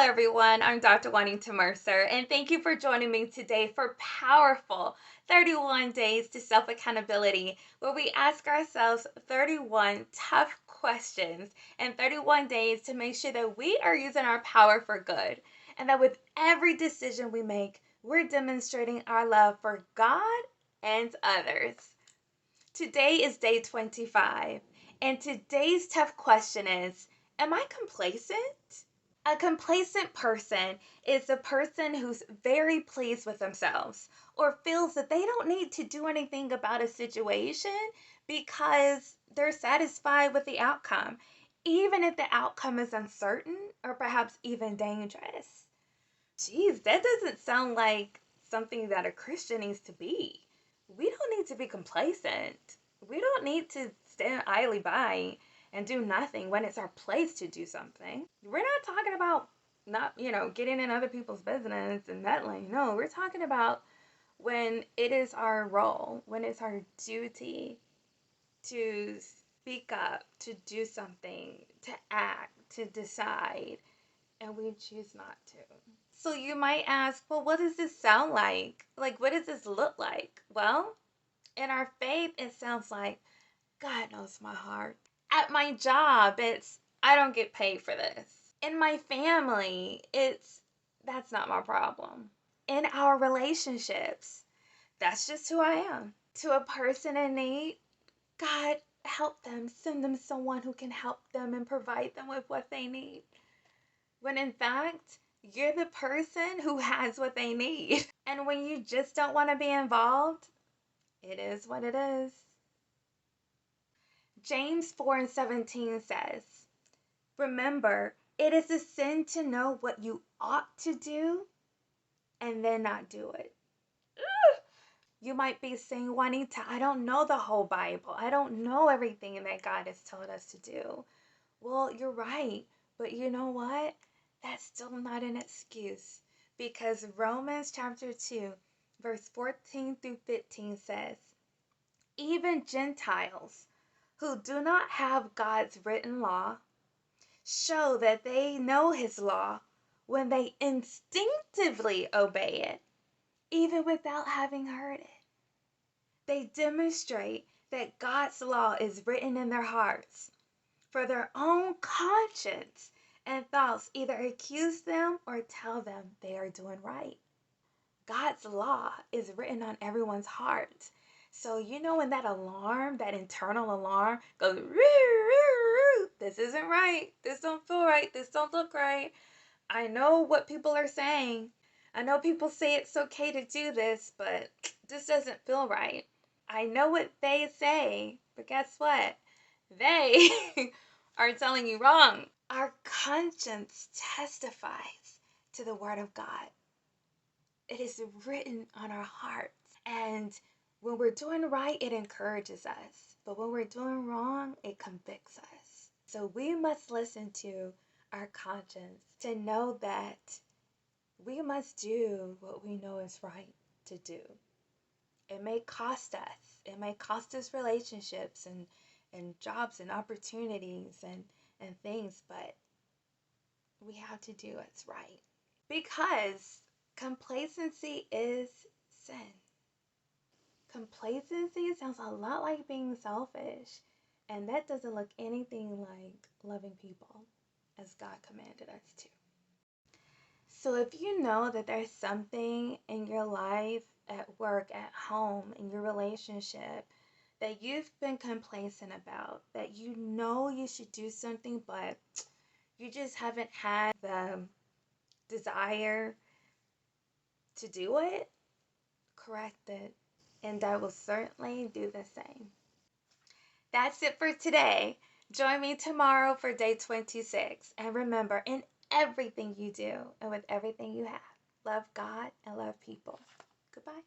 everyone. I'm Dr. Juanita Mercer, and thank you for joining me today for powerful 31 Days to Self Accountability, where we ask ourselves 31 tough questions in 31 days to make sure that we are using our power for good, and that with every decision we make, we're demonstrating our love for God and others. Today is day 25, and today's tough question is: am I complacent? A complacent person is a person who's very pleased with themselves or feels that they don't need to do anything about a situation because they're satisfied with the outcome, even if the outcome is uncertain or perhaps even dangerous. Geez, that doesn't sound like something that a Christian needs to be. We don't need to be complacent. We don't need to stand idly by and do nothing when it's our place to do something. We're not talking about not, getting in other people's business and meddling. No, we're talking about when it is our role, when it's our duty to speak up, to do something, to act, to decide, and we choose not to. So you might ask, well, what does this sound like? Like, what does this look like? Well, in our faith, it sounds like God knows my heart. At my job, it's I don't get paid for this. In my family, it's that's not my problem. In our relationships, that's just who I am. To a person in need, God help them, send them someone who can help them and provide them with what they need. When in fact, you're the person who has what they need. And when you just don't want to be involved, it is what it is. James 4:17 says, remember, it is a sin to know what you ought to do and then not do it. You might be saying, Juanita, I don't know the whole Bible. I don't know everything that God has told us to do. Well, you're right. But you know what? That's still not an excuse, because Romans chapter 2, verse 14 through 15 says, even Gentiles who do not have God's written law show that they know his law when they instinctively obey it, even without having heard it. They demonstrate that God's law is written in their hearts, for their own conscience and thoughts either accuse them or tell them they are doing right. God's law is written on everyone's heart. So when that alarm, that internal alarm goes, this isn't right, this don't feel right, this don't look right. I know what people are saying. I know people say it's okay to do this, but this doesn't feel right. I know what they say, but guess what? They are telling you wrong. Our conscience testifies to the Word of God. It is written on our hearts. And when we're doing right, it encourages us. But when we're doing wrong, it convicts us. So we must listen to our conscience to know that we must do what we know is right to do. It may cost us. It may cost us relationships and jobs and opportunities and things, but we have to do what's right. Because complacency is sin. Complacency sounds a lot like being selfish, and that doesn't look anything like loving people as God commanded us to. So if you know that there's something in your life, at work, at home, in your relationship, that you've been complacent about, that you know you should do something, but you just haven't had the desire to do it, correct it. And I will certainly do the same. That's it for today. Join me tomorrow for day 26. And remember, in everything you do and with everything you have, love God and love people. Goodbye.